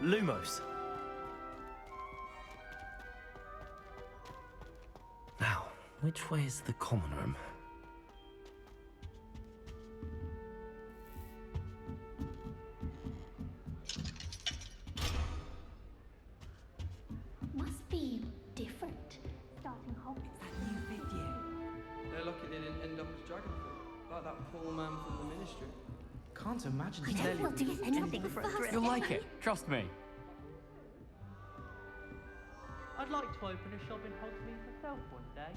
Lumos. Now, which way is the common room? Must be different. Starting Hogwarts. That new 5th year. They're lucky they didn't end up as Dragonfall, like that poor man from the Ministry. Can't imagine I know we'll do anything for a thrill. You'll like it, trust me. I'd like to open a shop in Hogsmeade myself one day.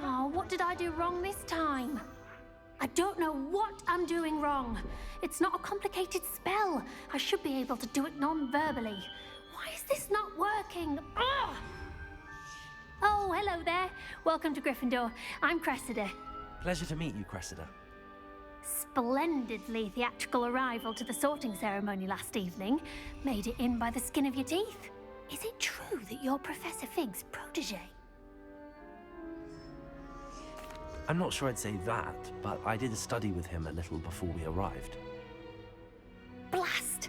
Oh, what did I do wrong this time? I don't know what I'm doing wrong. It's not a complicated spell. I should be able to do it non-verbally. Why is this not working? Ugh! Oh, hello there. Welcome to Gryffindor. I'm Cressida. Pleasure to meet you, Cressida. Splendidly theatrical arrival to the sorting ceremony last evening. Made it in by the skin of your teeth. Is it true that you're Professor Fig's protege? I'm not sure I'd say that, but I did study with him a little before we arrived. Blast!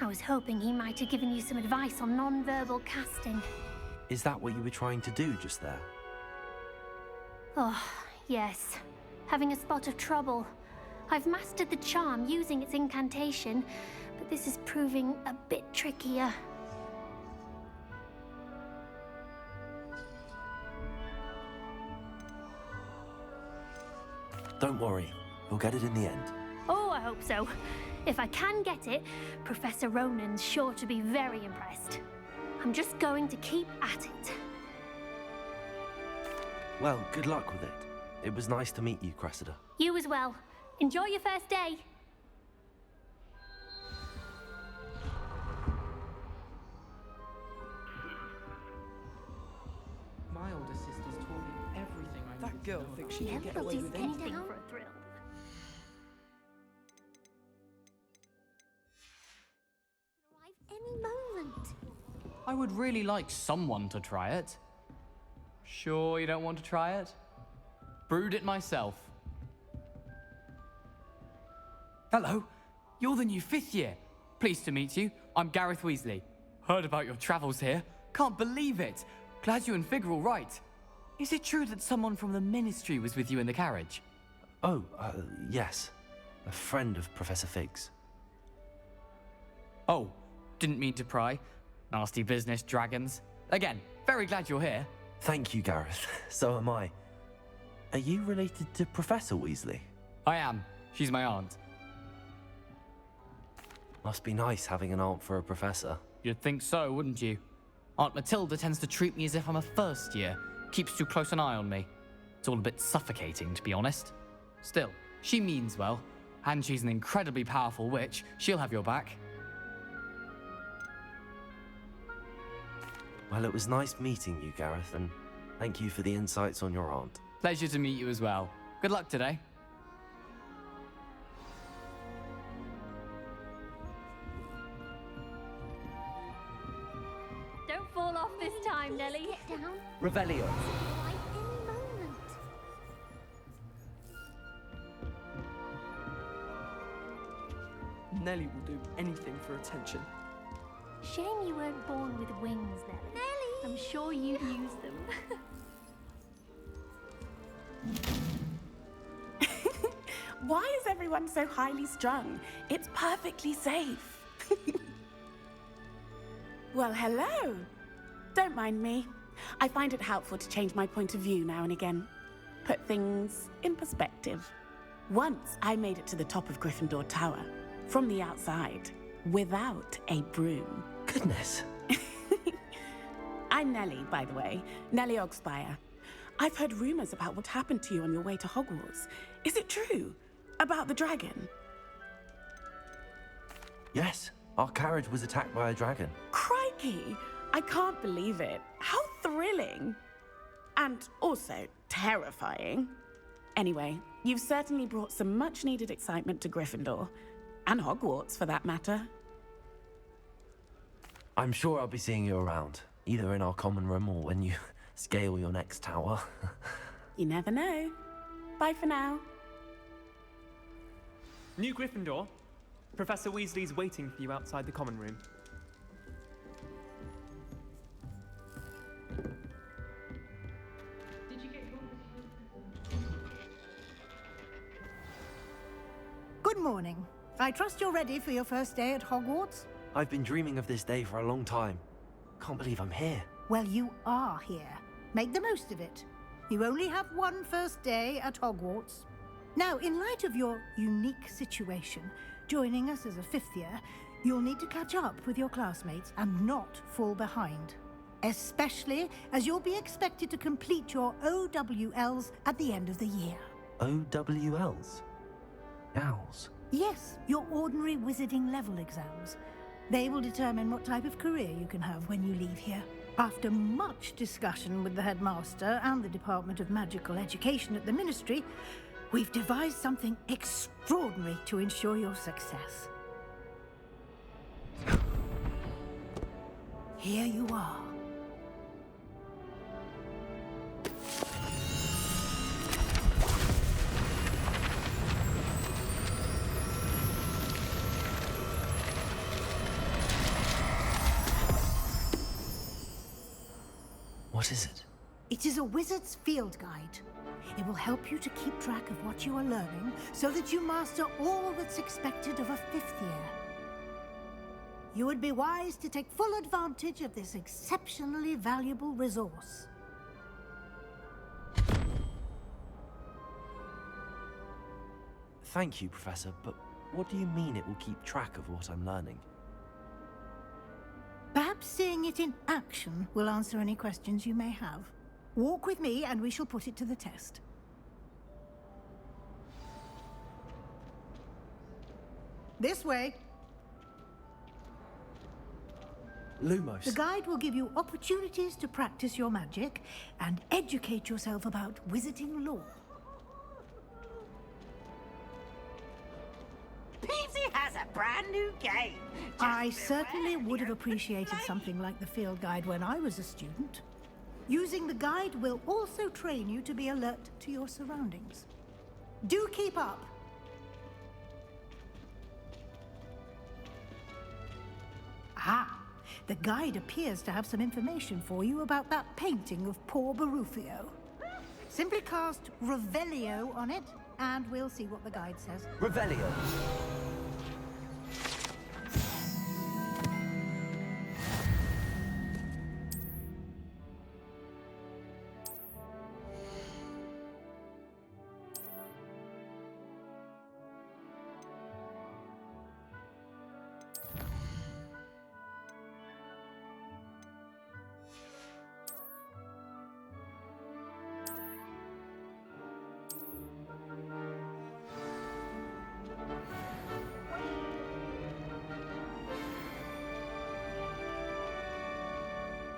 I was hoping he might have given you some advice on non-verbal casting. Is that what you were trying to do just there? Oh, yes. Having a spot of trouble. I've mastered the charm using its incantation, but this is proving a bit trickier. Don't worry, we'll get it in the end. Oh, I hope so. If I can get it, Professor Ronan's sure to be very impressed. I'm just going to keep at it. Well, good luck with it. It was nice to meet you, Cressida. You as well. Enjoy your first day. My older sister's taught me everything I That need girl to know thinks about. she can get away with anything. anything for a thrill. Arrive any moment. I would really like someone to try it. Sure you don't want to try it? Brewed it myself. Hello, you're the new 5th year. Pleased to meet you. I'm Gareth Weasley. Heard about your travels here. Can't believe it. Glad you and Fig are all right. Is it true that someone from the Ministry was with you in the carriage? Oh, yes. A friend of Professor Fig's. Oh, didn't mean to pry. Nasty business, dragons. Again, very glad you're here. Thank you, Gareth. So am I. Are you related to Professor Weasley? I am. She's my aunt. Must be nice having an aunt for a professor. You'd think so, wouldn't you? Aunt Matilda tends to treat me as if I'm a first year. Keeps too close an eye on me. It's all a bit suffocating, to be honest. Still, she means well. And she's an incredibly powerful witch. She'll have your back. Well, it was nice meeting you, Gareth, and thank you for the insights on your aunt. Pleasure to meet you as well. Good luck today. Don't fall off this time, Nellie. Get down. Revelio. Arrive any moment. Nellie will do anything for attention. Shame you weren't born with wings, Nellie. Nellie! I'm sure you'd use them. Why is everyone so highly strung? It's perfectly safe. Well, hello. Don't mind me. I find it helpful to change my point of view now and again. Put things in perspective. Once I made it to the top of Gryffindor Tower, from the outside, without a broom. Goodness. I'm Nellie, by the way. Nellie Ogspire. I've heard rumors about what happened to you on your way to Hogwarts. Is it true? About the dragon? Yes, our carriage was attacked by a dragon. Crikey! I can't believe it. How thrilling! And also terrifying. Anyway, you've certainly brought some much-needed excitement to Gryffindor. And Hogwarts, for that matter. I'm sure I'll be seeing you around, either in our common room or when you scale your next tower. You never know. Bye for now. New Gryffindor. Professor Weasley's waiting for you outside the common room. Did you get your Good morning. I trust you're ready for your first day at Hogwarts? I've been dreaming of this day for a long time. Can't believe I'm here. Well, you are here. Make the most of it. You only have one first day at Hogwarts. Now, in light of your unique situation, joining us as a fifth year, you'll need to catch up with your classmates and not fall behind. Especially as you'll be expected to complete your OWLs at the end of the year. OWLs? Owls? Yes, your ordinary wizarding level exams. They will determine what type of career you can have when you leave here. After much discussion with the headmaster and the Department of Magical Education at the Ministry, we've devised something extraordinary to ensure your success. Here you are. What is it? It is a wizard's field guide. It will help you to keep track of what you are learning so that you master all that's expected of a fifth year. You would be wise to take full advantage of this exceptionally valuable resource. Thank you, Professor, but what do you mean it will keep track of what I'm learning? Perhaps seeing it in action will answer any questions you may have. Walk with me and we shall put it to the test. This way. Lumos. The guide will give you opportunities to practice your magic and educate yourself about wizarding lore. Peasy has a brand new game. I certainly would have appreciated something like the field guide when I was a student. Using the guide will also train you to be alert to your surroundings. Do keep up. Ah, the guide appears to have some information for you about that painting of poor Barufio. Simply cast Revelio on it, and we'll see what the guide says. Revelio.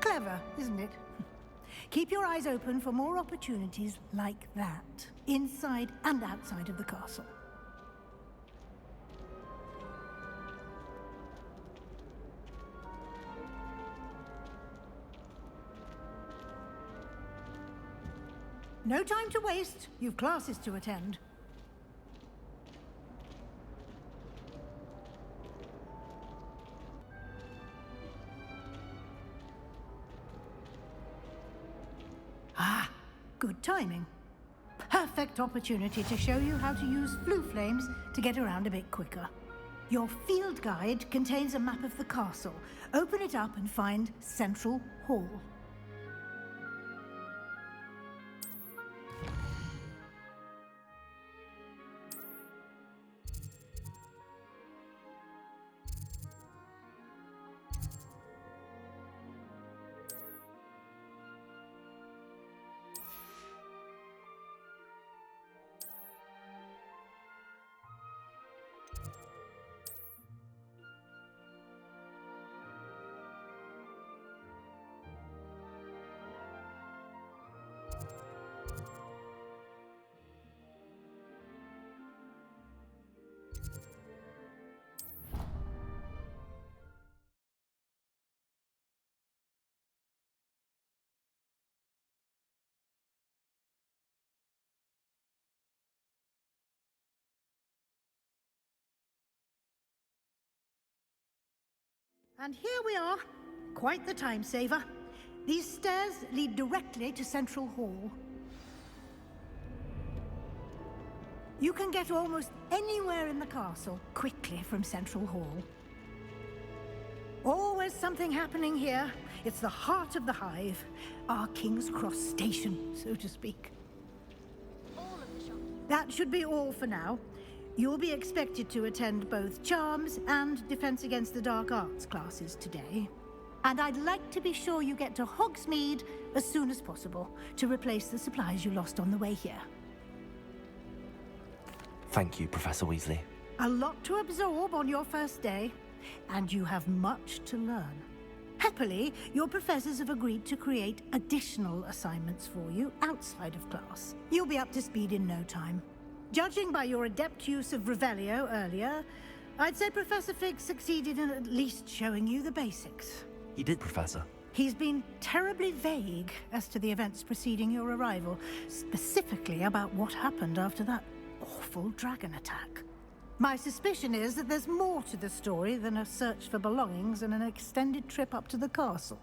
Clever, isn't it? Keep your eyes open for more opportunities like that, inside and outside of the castle. No time to waste. You've classes to attend. Ah, good timing. Perfect opportunity to show you how to use flue flames to get around a bit quicker. Your field guide contains a map of the castle. Open it up and find Central Hall. And here we are. Quite the time saver. These stairs lead directly to Central Hall. You can get almost anywhere in the castle quickly from Central Hall. Always something happening here. It's the heart of the hive. Our King's Cross station, so to speak. That should be all for now. You'll be expected to attend both Charms and Defense Against the Dark Arts classes today. And I'd like to be sure you get to Hogsmeade as soon as possible to replace the supplies you lost on the way here. Thank you, Professor Weasley. A lot to absorb on your first day, and you have much to learn. Happily, your professors have agreed to create additional assignments for you outside of class. You'll be up to speed in no time. Judging by your adept use of Revelio earlier, I'd say Professor Fig succeeded in at least showing you the basics. He did, Professor. He's been terribly vague as to the events preceding your arrival, specifically about what happened after that awful dragon attack. My suspicion is that there's more to the story than a search for belongings and an extended trip up to the castle.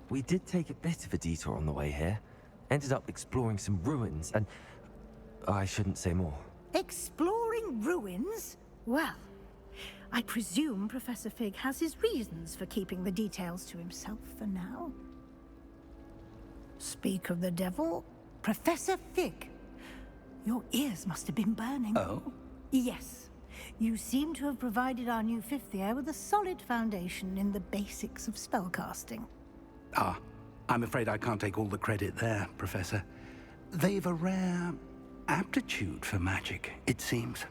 We did take a bit of a detour on the way here. Ended up exploring some ruins and... I shouldn't say more. Exploring ruins? Well, I presume Professor Fig has his reasons for keeping the details to himself for now. Speak of the devil, Professor Fig. Your ears must have been burning. Oh? Yes. You seem to have provided our new fifth year with a solid foundation in the basics of spellcasting. Ah, I'm afraid I can't take all the credit there, Professor. They've a rare aptitude for magic, it seems.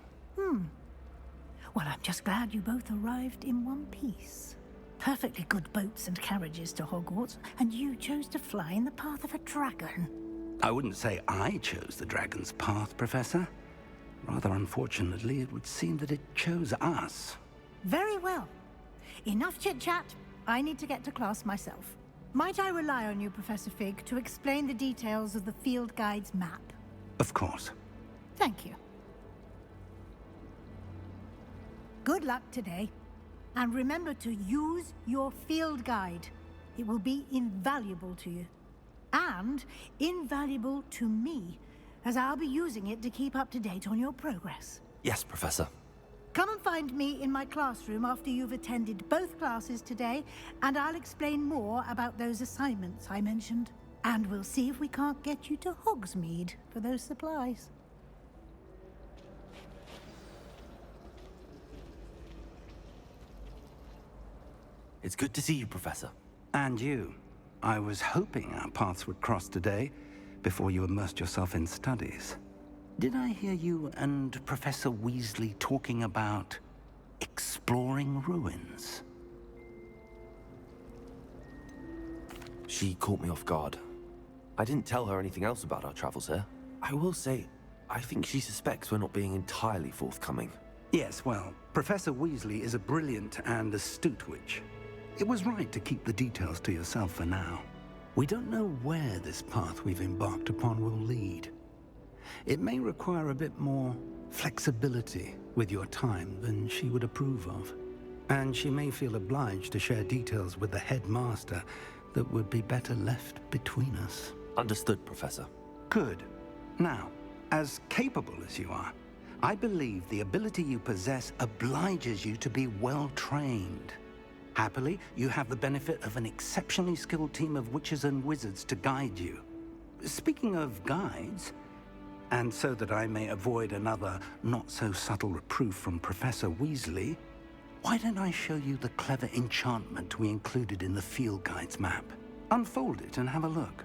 Well, I'm just glad you both arrived in one piece. Perfectly good boats and carriages to Hogwarts, and you chose to fly in the path of a dragon. I wouldn't say I chose the dragon's path, Professor. Rather unfortunately, it would seem that it chose us. Very well. Enough chit-chat. I need to get to class myself. Might I rely on you, Professor Fig, to explain the details of the field guide's map? Of course. Thank you. Good luck today. And remember to use your field guide. It will be invaluable to you. And invaluable to me, as I'll be using it to keep up to date on your progress. Yes, Professor. Come and find me in my classroom after you've attended both classes today, and I'll explain more about those assignments I mentioned. And we'll see if we can't get you to Hogsmeade for those supplies. It's good to see you, Professor. And you. I was hoping our paths would cross today, before you immersed yourself in studies. Did I hear you and Professor Weasley talking about exploring ruins? She caught me off guard. I didn't tell her anything else about our travels here. I will say, I think she suspects we're not being entirely forthcoming. Yes, well, Professor Weasley is a brilliant and astute witch. It was right to keep the details to yourself for now. We don't know where this path we've embarked upon will lead. It may require a bit more flexibility with your time than she would approve of. And she may feel obliged to share details with the headmaster that would be better left between us. Understood, Professor. Good. Now, as capable as you are, I believe the ability you possess obliges you to be well-trained. Happily, you have the benefit of an exceptionally skilled team of witches and wizards to guide you. Speaking of guides, and so that I may avoid another not-so-subtle reproof from Professor Weasley, why don't I show you the clever enchantment we included in the field guide's map? Unfold it and have a look.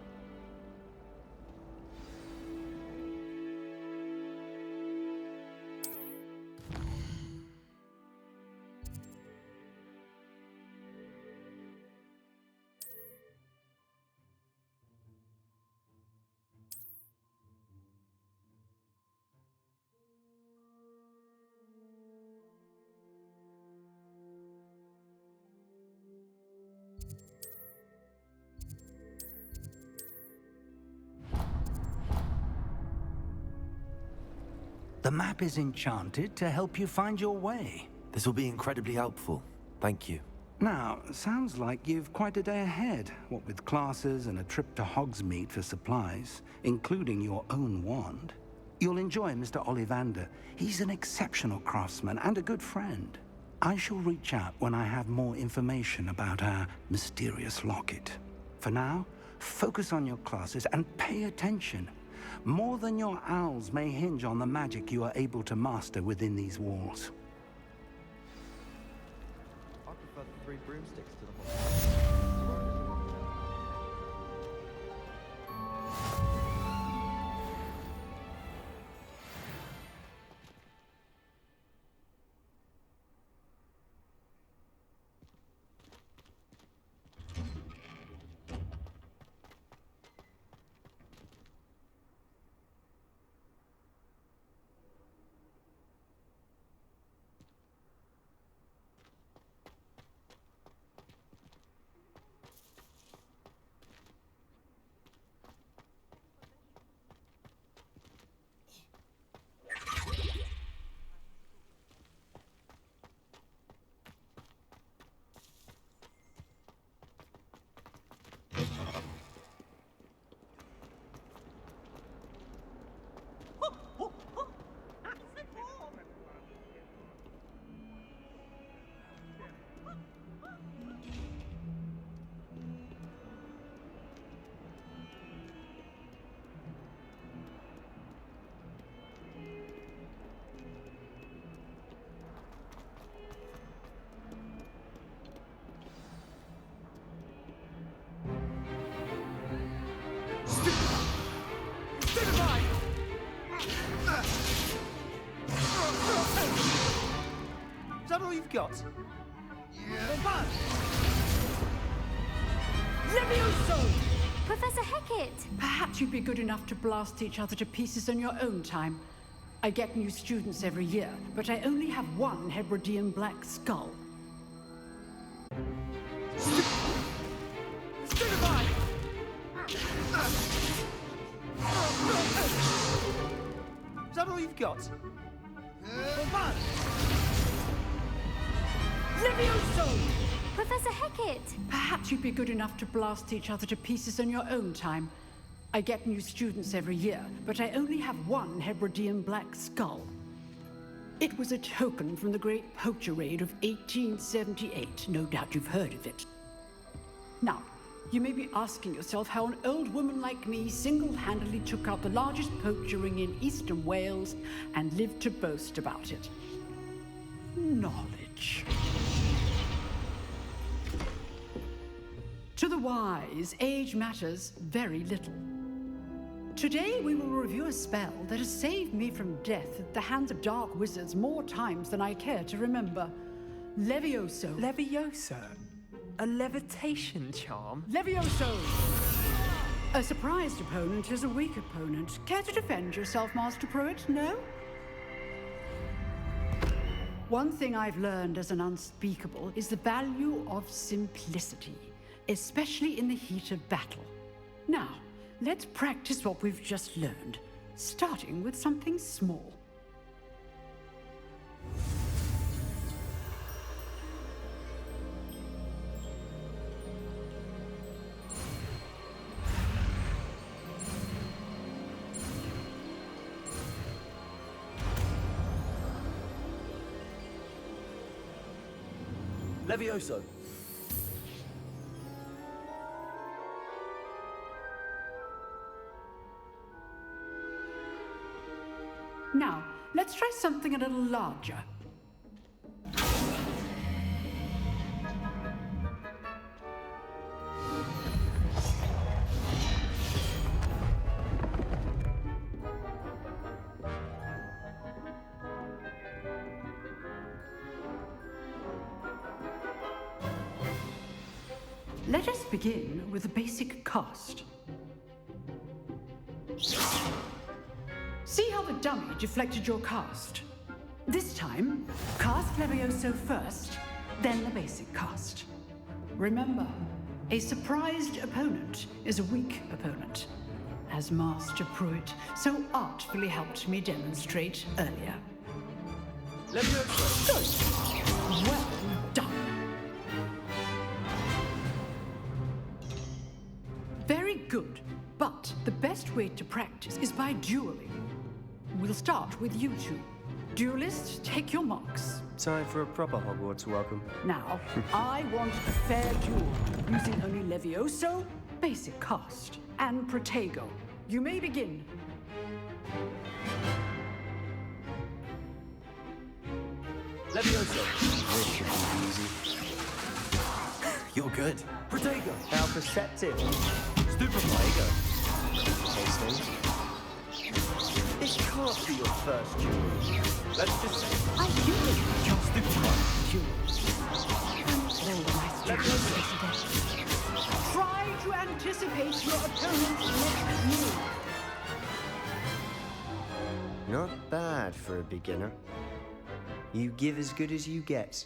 The map is enchanted to help you find your way. This will be incredibly helpful. Thank you. Now, sounds like you've quite a day ahead, what with classes and a trip to Hogsmeade for supplies, including your own wand. You'll enjoy Mr. Ollivander. He's an exceptional craftsman and a good friend. I shall reach out when I have more information about our mysterious locket. For now, focus on your classes and pay attention. More than your owls may hinge on the magic you are able to master within these walls. I prefer the 3 broomsticks to the whole. Is that all you've got? Levioso! Professor Hecat! Perhaps you'd be good enough to blast each other to pieces on your own time. I get new students every year, but I only have one Hebridean black skull. Stupefy! Is that all you've got? Levioso! Professor Hecat! Perhaps you'd be good enough to blast each other to pieces on your own time. I get new students every year, but I only have one Hebridean black skull. It was a token from the Great Poacher Raid of 1878. No doubt you've heard of it. Now, you may be asking yourself how an old woman like me single-handedly took out the largest poacher ring in eastern Wales and lived to boast about it. Knowledge. To the wise, age matters very little. Today we will review a spell that has saved me from death at the hands of dark wizards more times than I care to remember. Levioso. Levioso? A levitation charm? Levioso! A surprised opponent is a weak opponent. Care to defend yourself, Master Pruitt? No? One thing I've learned as an unspeakable is the value of simplicity, especially in the heat of battle. Now, let's practice what we've just learned, starting with something small. Levioso! Now, let's try something a little larger. Let us begin with a basic cast. See how the dummy deflected your cast? This time, cast Levioso first, then the basic cast. Remember, a surprised opponent is a weak opponent, as Master Pruitt so artfully helped me demonstrate earlier. Good. Well done. Very good. But the best way to practice is by dueling. We'll start with you two. Duelists, take your marks. Time for a proper Hogwarts welcome. Now, I want a fair duel, using only Levioso, basic cast, and Protego. You may begin. Levioso. This should be easy. You're good. Protego. How perceptive. Stupefy. Tasting. This can't be your first duel. Let's just say. I do your stupefy duels. And all my students. Try to anticipate your opponent's next move. Not bad for a beginner. You give as good as you get.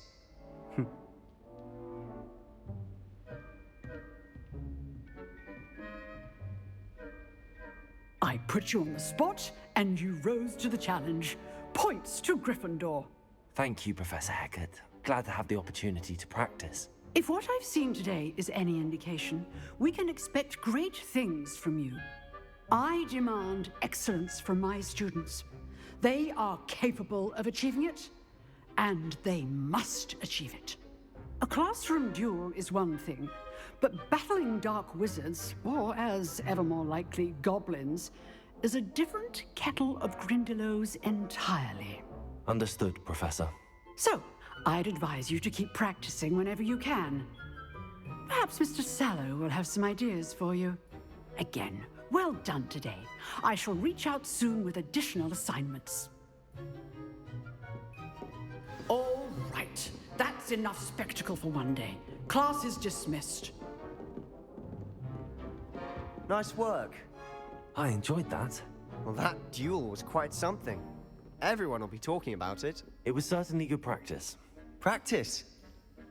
I put you on the spot, and you rose to the challenge. Points to Gryffindor. Thank you, Professor Hecat. Glad to have the opportunity to practice. If what I've seen today is any indication, we can expect great things from you. I demand excellence from my students. They are capable of achieving it, and they must achieve it. A classroom duel is one thing, but battling dark wizards, or as ever more likely, goblins, is a different kettle of Grindylows entirely. Understood, Professor. So, I'd advise you to keep practicing whenever you can. Perhaps Mr. Sallow will have some ideas for you. Again, well done today. I shall reach out soon with additional assignments. All right. That's enough spectacle for one day. Class is dismissed. Nice work. I enjoyed that. Well, that duel was quite something. Everyone will be talking about it. It was certainly good practice. Practice?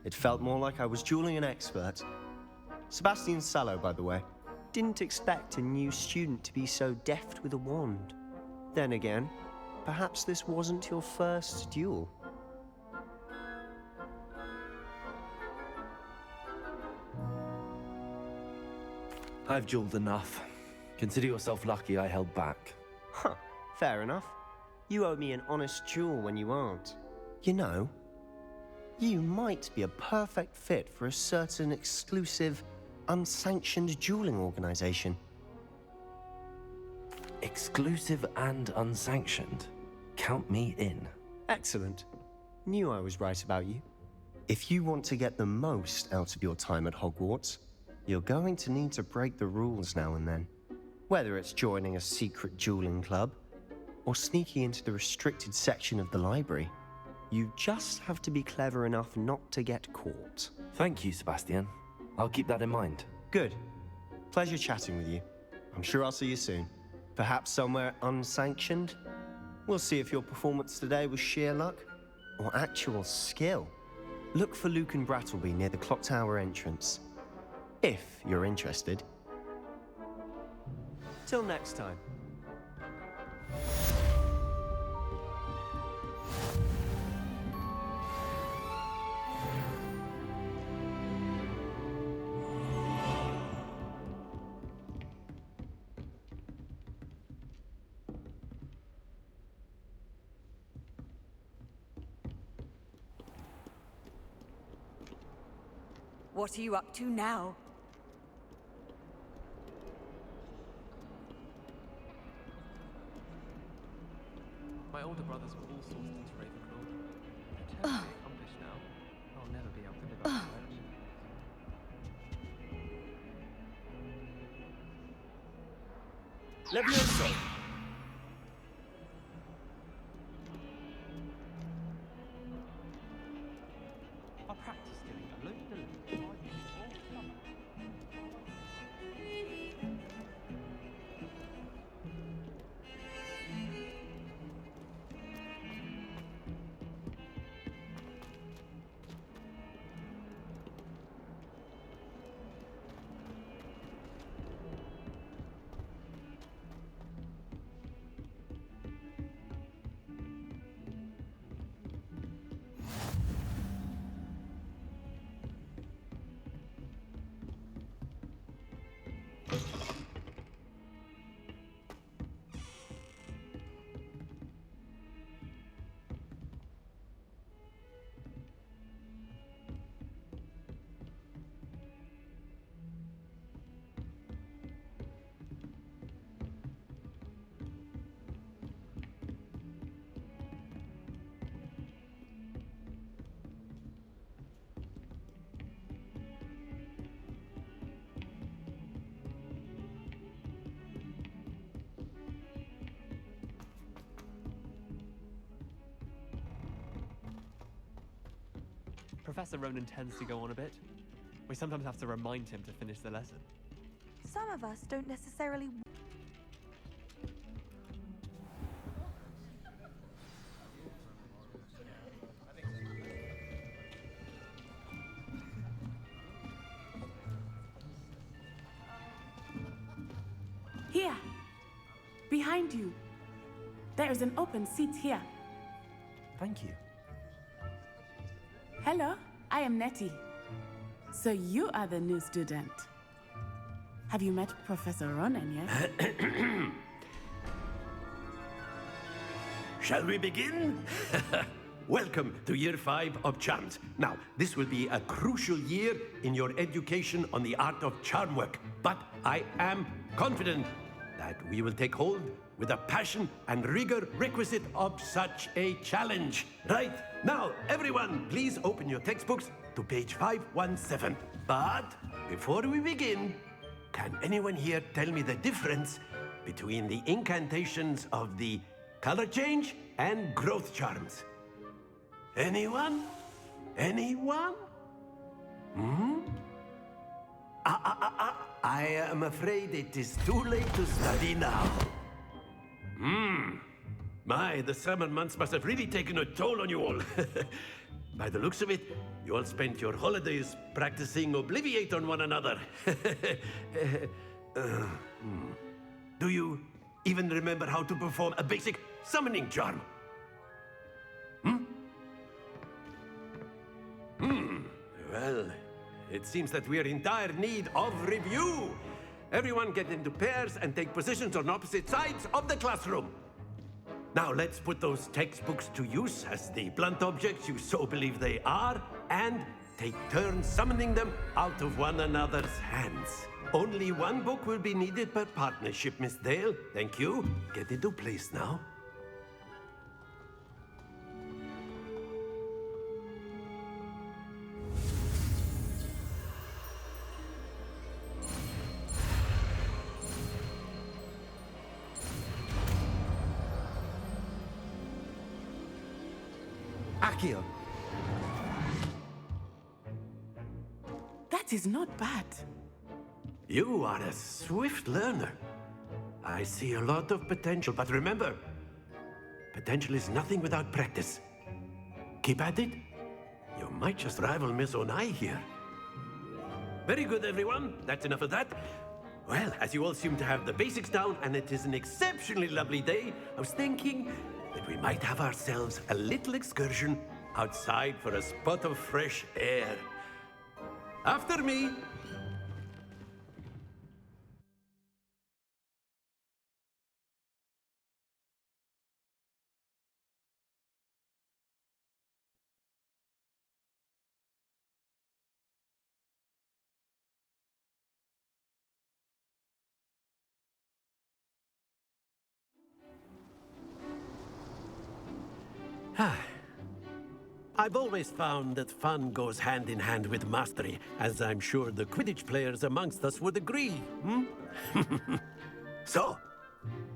It felt more like I was dueling an expert. Sebastian Sallow, by the way. Didn't expect a new student to be so deft with a wand. Then again, perhaps this wasn't your first duel. I've dueled enough. Consider yourself lucky I held back. Huh, fair enough. You owe me an honest duel when you aren't. You know, you might be a perfect fit for a certain exclusive, unsanctioned dueling organization. Exclusive and unsanctioned? Count me in. Excellent. Knew I was right about you. If you want to get the most out of your time at Hogwarts, you're going to need to break the rules now and then. Whether it's joining a secret dueling club, or sneaking into the restricted section of the library, you just have to be clever enough not to get caught. Thank you, Sebastian. I'll keep that in mind. Good. Pleasure chatting with you. I'm sure I'll see you soon. Perhaps somewhere unsanctioned? We'll see if your performance today was sheer luck or actual skill. Look for Luke and Brattleby near the clock tower entrance. If you're interested. Till next time. What are you up to now? My older brothers were all sourced into Ravenclaw. They're terribly accomplished now. I'll never be able to live up to that. Levioso! I'll practice doing a loop the loop all summer. Professor Ronan tends to go on a bit. We sometimes have to remind him to finish the lesson. Some of us don't necessarily. Here, behind you. There is an open seat here. Thank you. Hello, I am Nettie. So you are the new student. Have you met Professor Ronan yet? Shall we begin? Welcome to Year 5 of Charms. Now, this will be a crucial year in your education on the art of charm work, but I am confident that we will take hold with the passion and rigor requisite of such a challenge. Right, now, everyone, please open your textbooks to page 517. But before we begin, can anyone here tell me the difference between the incantations of the color change and growth charms? Anyone? Anyone? I am afraid it is too late to study now. My, the summer months must have really taken a toll on you all. By the looks of it, you all spent your holidays practicing Obliviate on one another. Do you even remember how to perform a basic summoning charm? Well, it seems that we are in dire need of review. Everyone get into pairs and take positions on opposite sides of the classroom. Now let's put those textbooks to use as the blunt objects you so believe they are, and take turns summoning them out of one another's hands. Only one book will be needed per partnership, Miss Dale. Thank you. Get into place now. Accio. That is not bad. You are a swift learner. I see a lot of potential, but remember, potential is nothing without practice. Keep at it. You might just rival Miss Onai here. Very good, everyone. That's enough of that. Well, as you all seem to have the basics down, and it is an exceptionally lovely day, I was thinking that we might have ourselves a little excursion outside for a spot of fresh air. After me. I've always found that fun goes hand in hand with mastery, as I'm sure the Quidditch players amongst us would agree. So,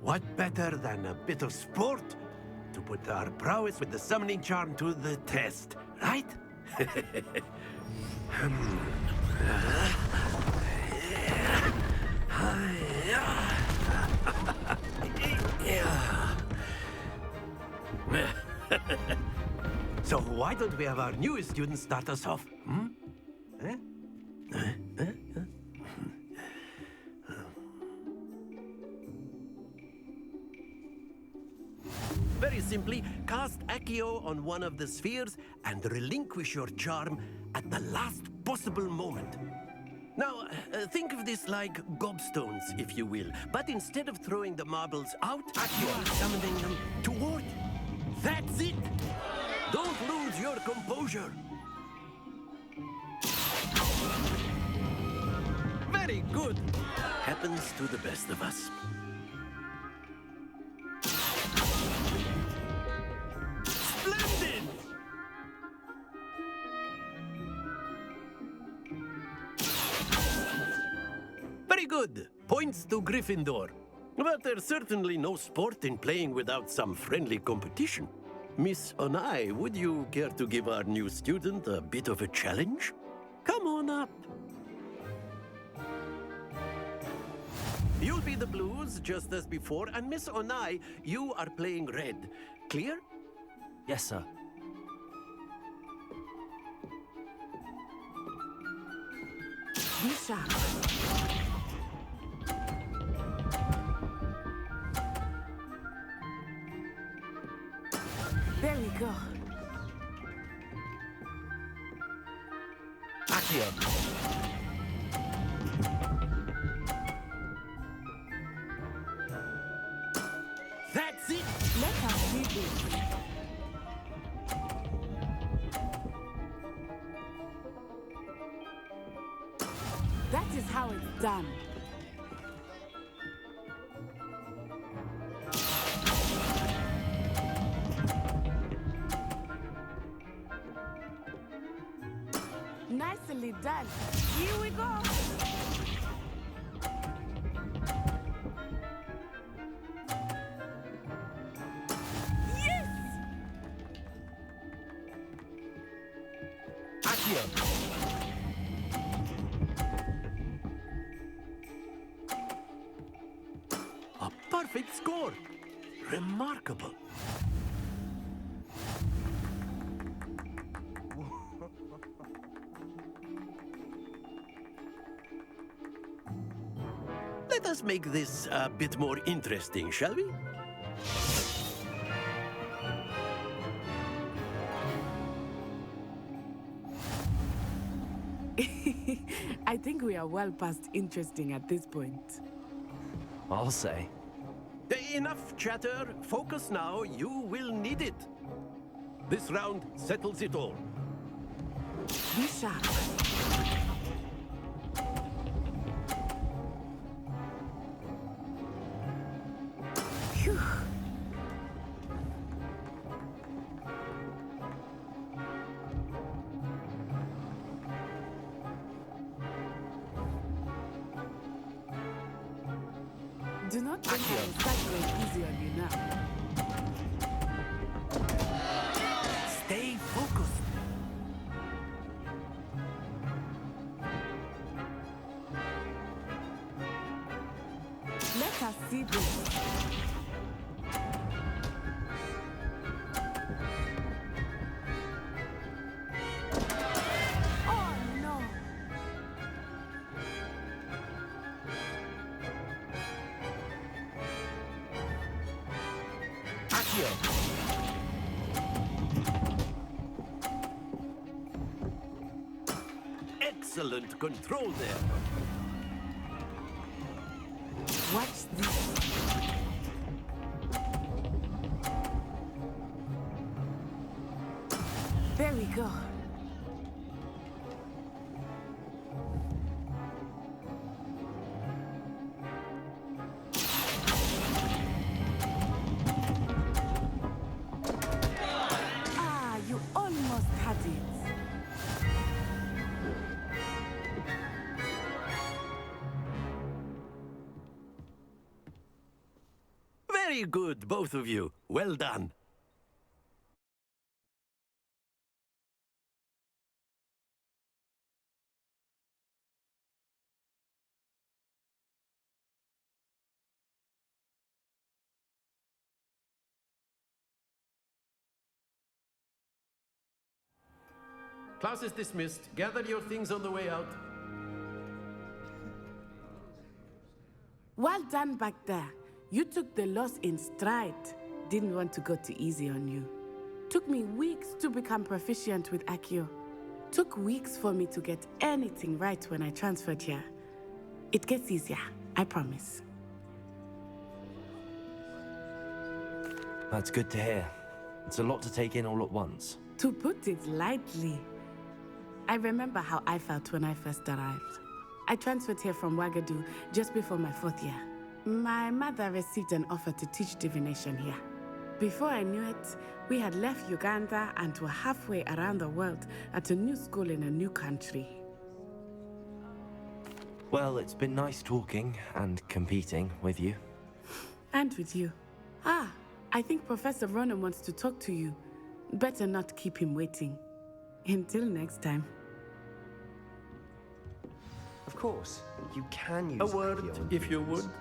what better than a bit of sport to put our prowess with the summoning charm to the test, right? So why don't we have our newest student start us off? Very simply, cast Accio on one of the spheres and relinquish your charm at the last possible moment. Now, think of this like gobstones, if you will. But instead of throwing the marbles out, Accio is summoning them toward. That's it! Don't lose your composure. Very good. Happens to the best of us. Splendid! Very good. Points to Gryffindor. But there's certainly no sport in playing without some friendly competition. Miss Onai, would you care to give our new student a bit of a challenge? Come on up. You'll be the blues, just as before, and Miss Onai, you are playing red. Clear? Yes, sir. Be sharp. There we go. Accio. That's it! Let us do this. That is how it's done. Nicely done. Here we go. Yes! Accio. A perfect score. Remarkable. Let us make this a bit more interesting, shall we? I think we are well past interesting at this point. I'll say. Enough chatter. Focus now. You will need it. This round settles it all. Be sharp. Phew. Do not think I will start going easy on you now. Stay focused. Let us see this. Oh no! Accio. Excellent control there. Watch this. There we go. Ah, you almost had it. Very good, both of you. Well done. Class is dismissed. Gather your things on the way out. Well done back there. You took the loss in stride. Didn't want to go too easy on you. Took me weeks to become proficient with Accio. Took weeks for me to get anything right when I transferred here. It gets easier, I promise. That's good to hear. It's a lot to take in all at once. To put it lightly, I remember how I felt when I first arrived. I transferred here from Ouagadougou just before my 4th year. My mother received an offer to teach divination here. Before I knew it, we had left Uganda and were halfway around the world at a new school in a new country. Well, it's been nice talking and competing with you. And with you. Ah, I think Professor Ronan wants to talk to you. Better not keep him waiting. Until next time. Of course, you can use A word, Accio if you influence. would.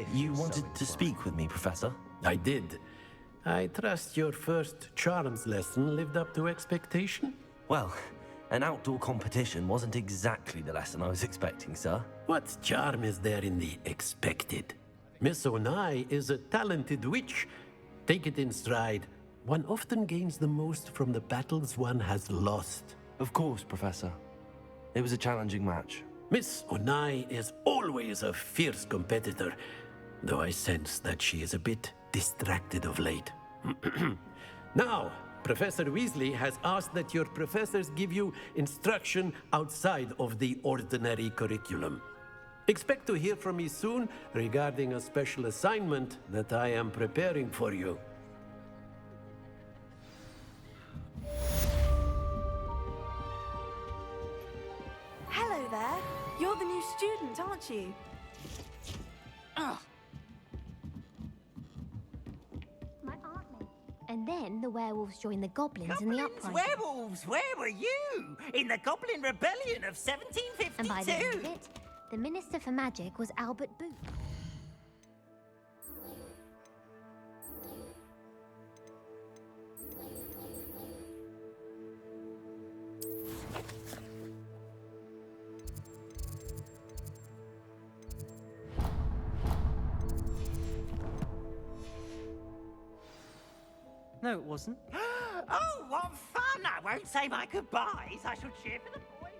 If You you're so wanted to inclined. speak with me, Professor? I did. I trust your first charms lesson lived up to expectation? Well, an outdoor competition wasn't exactly the lesson I was expecting, sir. What charm is there in the expected? Miss Onai is a talented witch. Take it in stride. One often gains the most from the battles one has lost. Of course, Professor. It was a challenging match. Miss Onai is always a fierce competitor, though I sense that she is a bit distracted of late. Now, Professor Weasley has asked that your professors give you instruction outside of the ordinary curriculum. Expect to hear from me soon regarding a special assignment that I am preparing for you. Hello there. You're the new student, aren't you? My aunt made. And then the werewolves joined the goblins in the uprising. Werewolves, where were you? In the Goblin Rebellion of 1752? And by the end of it, the Minister for Magic was Albert Boop. No, it wasn't. Oh, what fun! I won't say my goodbyes. I shall cheer for the boy.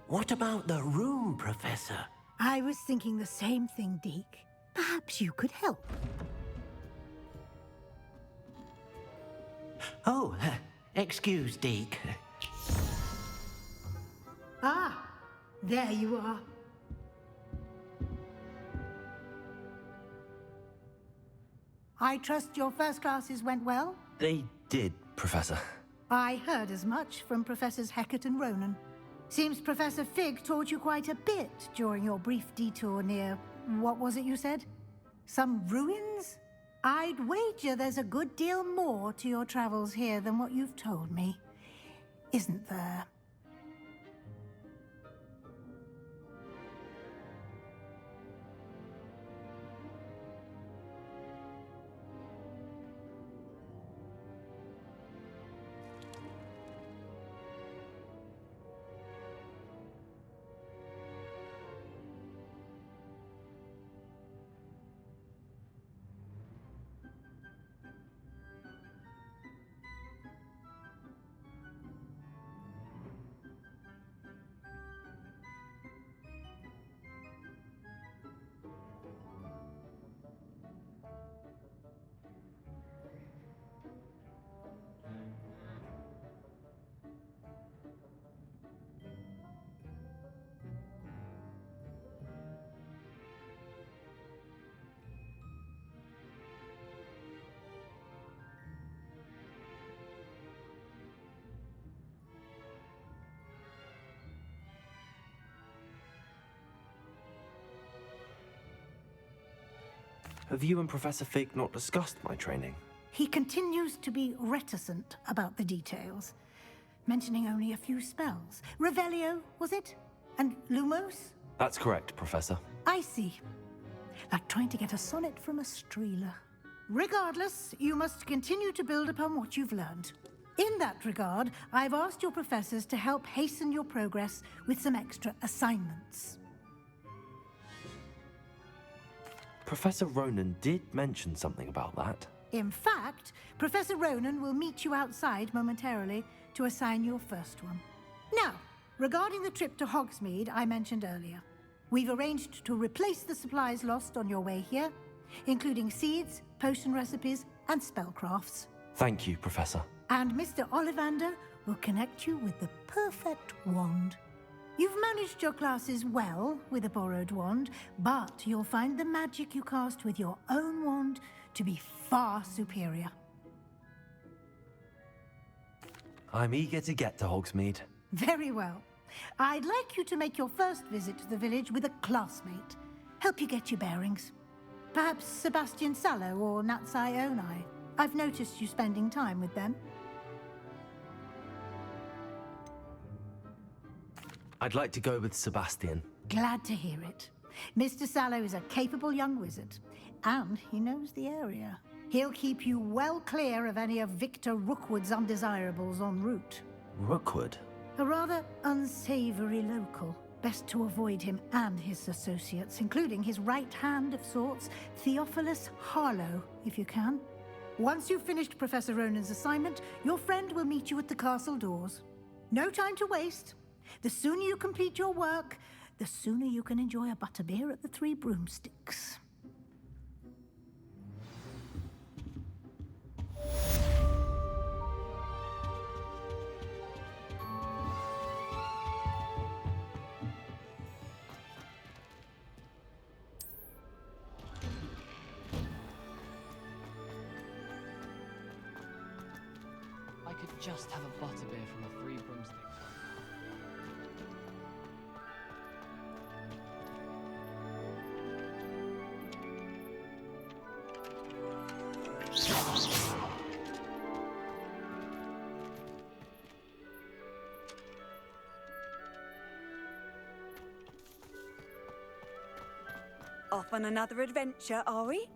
What about the room, Professor? I was thinking the same thing, Deke. Perhaps you could help. Oh, excuse, Deke. Ah, there you are. I trust your first classes went well? They did, Professor. I heard as much from Professors Hecat and Ronan. Seems Professor Fig taught you quite a bit during your brief detour near... what was it you said? Some ruins? I'd wager there's a good deal more to your travels here than what you've told me. Isn't there? Have you and Professor Fig not discussed my training? he continues to be reticent about the details, mentioning only a few spells. Revelio, was it? And Lumos? That's correct, Professor. I see. Like trying to get a sonnet from a streeler. Regardless, you must continue to build upon what you've learned. In that regard, I've asked your professors to help hasten your progress with some extra assignments. Professor Ronan did mention something about that. In fact, Professor Ronan will meet you outside momentarily to assign your first one. Now, regarding the trip to Hogsmeade I mentioned earlier, we've arranged to replace the supplies lost on your way here, including seeds, potion recipes, and spellcrafts. Thank you, Professor. And Mr. Ollivander will connect you with the perfect wand. You've managed your classes well with a borrowed wand, but you'll find the magic you cast with your own wand to be far superior. I'm eager to get to Hogsmeade. Very well. I'd like you to make your first visit to the village with a classmate. Help you get your bearings. Perhaps Sebastian Sallow or Natsai Onai. I've noticed you spending time with them. I'd like to go with Sebastian. Glad to hear it. Mr. Sallow is a capable young wizard, and he knows the area. He'll keep you well clear of any of Victor Rookwood's undesirables en route. Rookwood? A rather unsavory local. Best to avoid him and his associates, including his right hand of sorts, Theophilus Harlow, if you can. Once you've finished Professor Ronan's assignment, your friend will meet you at the castle doors. No time to waste. The sooner you complete your work, the sooner you can enjoy a butterbeer at the Three Broomsticks. I could just have a butterbeer from the Three Broomsticks. Off on another adventure, are we?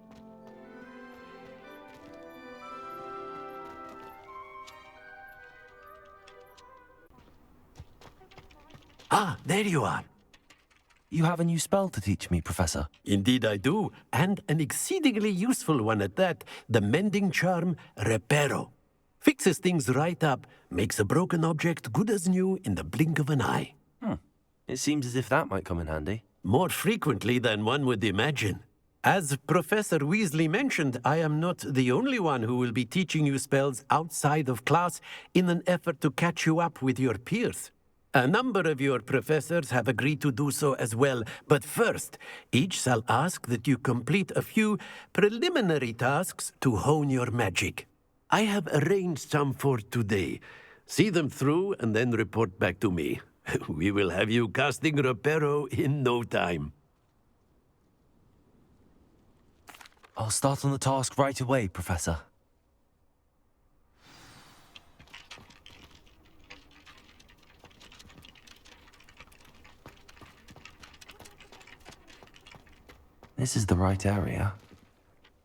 Ah, there you are. You have a new spell to teach me, Professor. Indeed I do, and an exceedingly useful one at that. The mending charm, Reparo. Fixes things right up, makes a broken object good as new in the blink of an eye. It seems as if that might come in handy. More frequently than one would imagine. As Professor Weasley mentioned, I am not the only one who will be teaching you spells outside of class in an effort to catch you up with your peers. A number of your professors have agreed to do so as well, but first, each shall ask that you complete a few preliminary tasks to hone your magic. I have arranged some for today. See them through and then report back to me. We will have you casting Reparo in no time. I'll start on the task right away, Professor. This is the right area.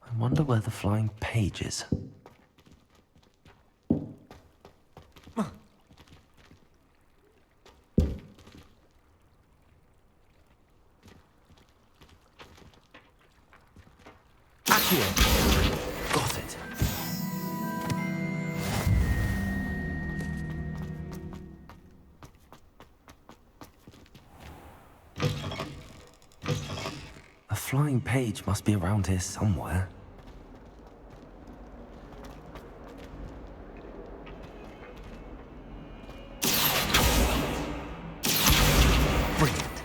I wonder where the flying page is. Accio! Got it. A flying page must be around here somewhere. Brilliant.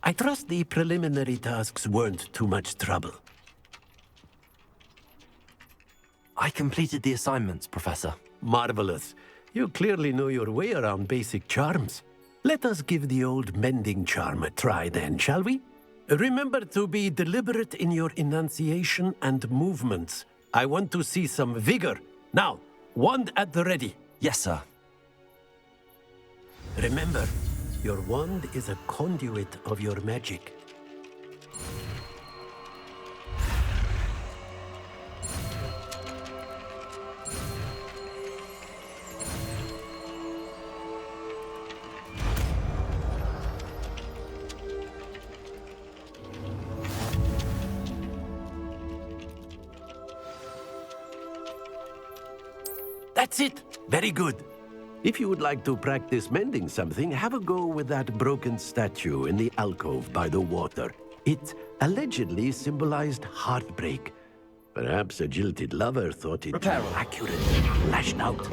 I trust the preliminary tasks weren't too much trouble. I completed the assignments, Professor. Marvelous. You clearly know your way around basic charms. Let us give the old mending charm a try then, shall we? Remember to be deliberate in your enunciation and movements. I want to see some vigor. Now, wand at the ready. Yes, sir. Remember, your wand is a conduit of your magic. That's it! Very good. If you would like to practice mending something, have a go with that broken statue in the alcove by the water. It allegedly symbolized heartbreak. Perhaps a jilted lover thought it accurate, lashed out.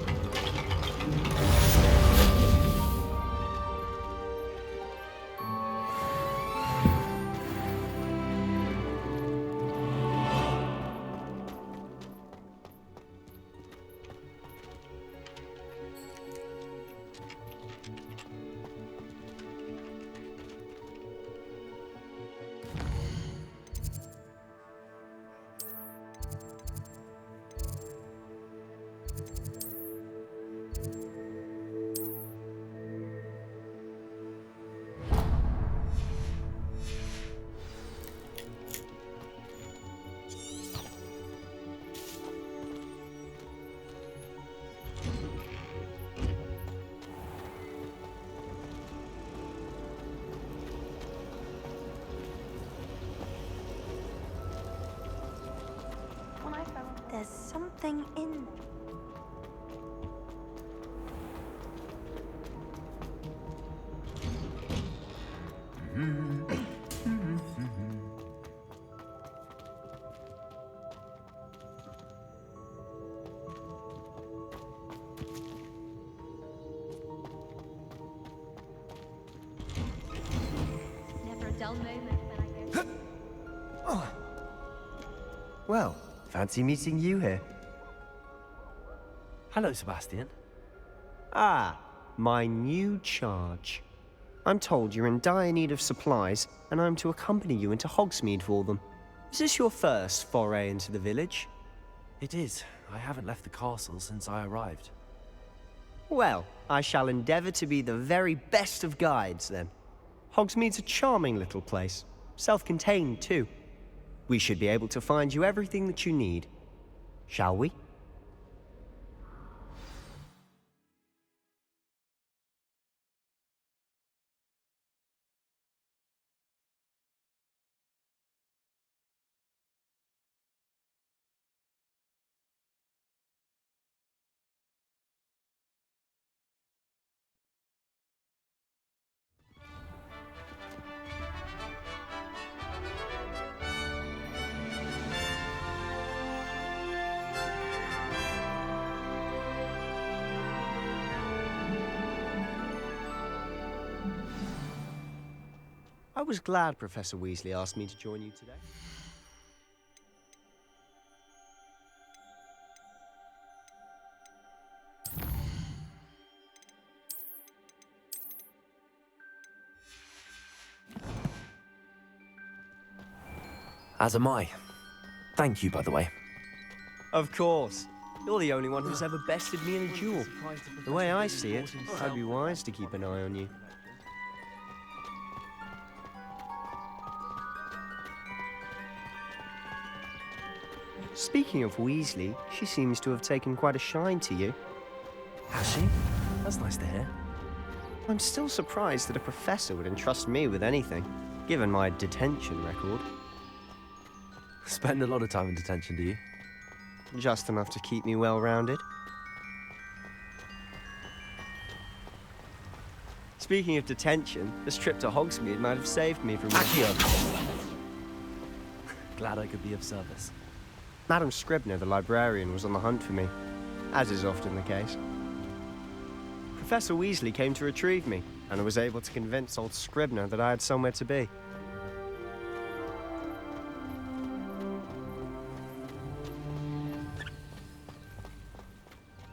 There's something in... Never a dull moment when I go. Well, fancy meeting you here. Hello, Sebastian. Ah, my new charge. I'm told you're in dire need of supplies, and I'm to accompany you into Hogsmeade for them. Is this your first foray into the village? It is. I haven't left the castle since I arrived. Well, I shall endeavour to be the very best of guides, then. Hogsmeade's a charming little place. Self-contained, too. We should be able to find you everything that you need. Shall we? I was glad Professor Weasley asked me to join you today. As am I. Thank you, by the way. Of course. You're the only one who's ever bested me in a duel. The way I see it, I'd be wise to keep an eye on you. Speaking of Weasley, she seems to have taken quite a shine to you. Has she? That's nice to hear. I'm still surprised that a professor would entrust me with anything, given my detention record. Spend a lot of time in detention, do you? Just enough to keep me well-rounded. Speaking of detention, this trip to Hogsmeade might have saved me from... Glad I could be of service. Madam Scribner, the librarian, was on the hunt for me, as is often the case. Professor Weasley came to retrieve me, and I was able to convince old Scribner that I had somewhere to be.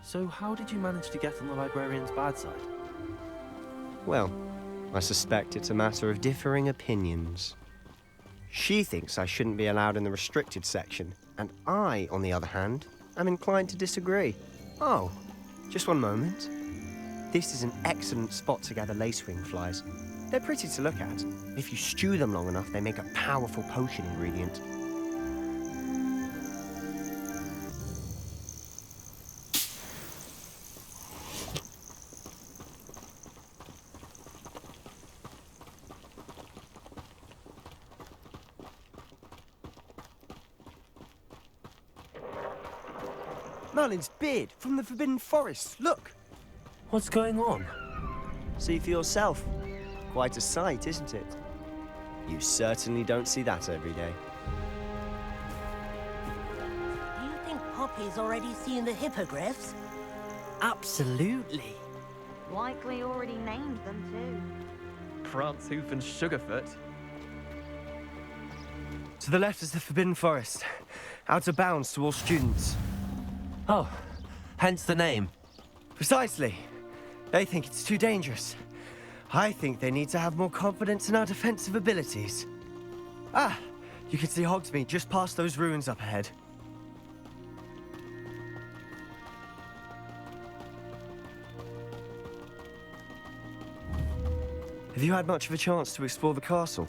So So how did you manage to get on the librarian's bad side? Well, I suspect it's a matter of differing opinions. She thinks I shouldn't be allowed in the restricted section, and I, on the other hand, am inclined to disagree. Oh, just one moment. This is an excellent spot to gather lacewing flies. They're pretty to look at. If you stew them long enough, they make a powerful potion ingredient. Merlin's beard from the Forbidden Forest. Look! What's going on? See for yourself. Quite a sight, isn't it? You certainly don't see that every day. Do you think Poppy's already seen the hippogriffs? Absolutely. Likely already named them too. Prance, Hoof, and Sugarfoot. To the left is the Forbidden Forest. Out of bounds to all students. Oh, hence the name. Precisely. They think it's too dangerous. I think they need to have more confidence in our defensive abilities. Ah, you can see Hogsmeade just past those ruins up ahead. Have you had much of a chance to explore the castle?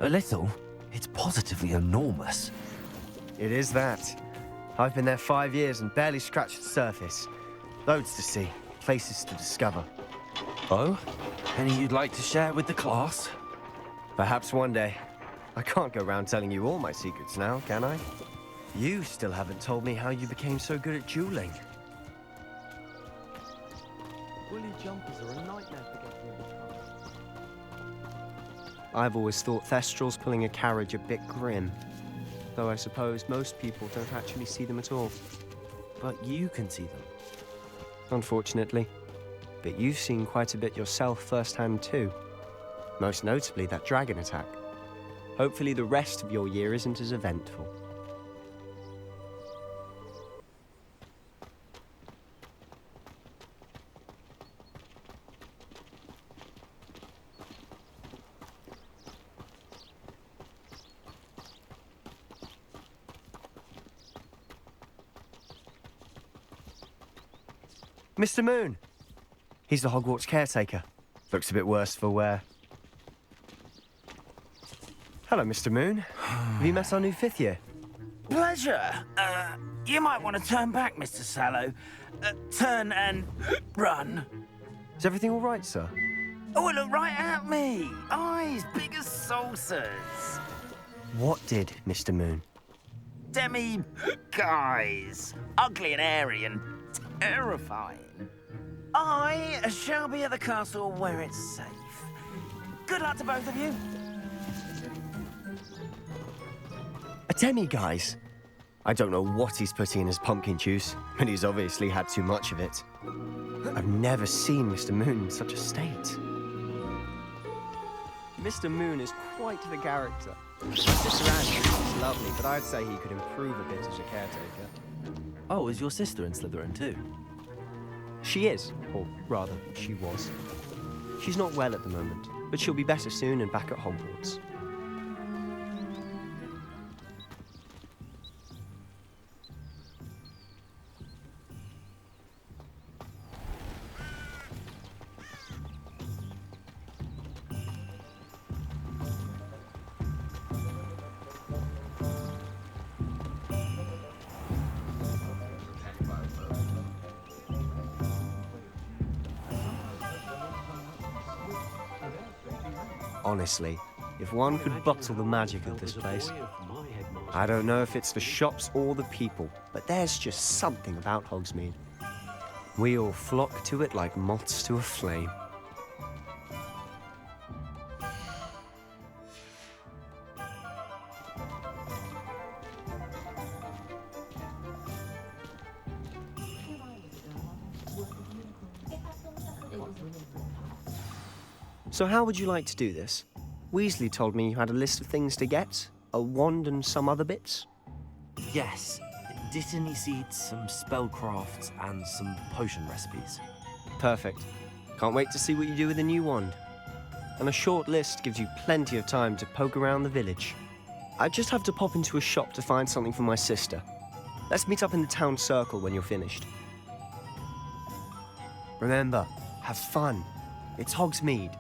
A little. It's positively enormous. It is that. I've been there 5 years and barely scratched the surface. Loads to see, places to discover. Oh? Any you'd like to share with the class? Perhaps one day. I can't go around telling you all my secrets now, can I? You still haven't told me how you became so good at dueling. Woolly jumpers are a nightmare for getting in the car. I've always thought Thestrals pulling a carriage a bit grim. Though I suppose most people don't actually see them at all. But you can see them. Unfortunately. But you've seen quite a bit yourself firsthand too. Most notably that dragon attack. Hopefully the rest of your year isn't as eventful. Mr. Moon! He's the Hogwarts caretaker. Looks a bit worse for wear. Hello, Mr. Moon. Have you met our new 5th year? Pleasure. You might want to turn back, Mr. Sallow. Turn and run. Is everything all right, sir? Oh, look right at me. Eyes big as saucers. What did, Mr. Moon? Guys. Ugly and airy and terrifying. I shall be at the castle where it's safe. Good luck to both of you. A demi-guise? I don't know what he's putting in his pumpkin juice, but he's obviously had too much of it. I've never seen Mr. Moon in such a state. Mr. Moon is quite the character. Sister Andrew is lovely, but I'd say he could improve a bit as a caretaker. Oh, is your sister in Slytherin too? She is, or rather, she was. She's not well at the moment, but she'll be better soon and back at Hogwarts. Honestly, if one could bottle the magic of this place. I don't know if it's the shops or the people, but there's just something about Hogsmeade. We all flock to it like moths to a flame. So how would you like to do this? Weasley told me you had a list of things to get, a wand and some other bits. Yes. Dittany seeds, some spellcrafts, and some potion recipes. Perfect. Can't wait to see what you do with the new wand. And a short list gives you plenty of time to poke around the village. I just have to pop into a shop to find something for my sister. Let's meet up in the town circle when you're finished. Remember, have fun. It's Hogsmeade.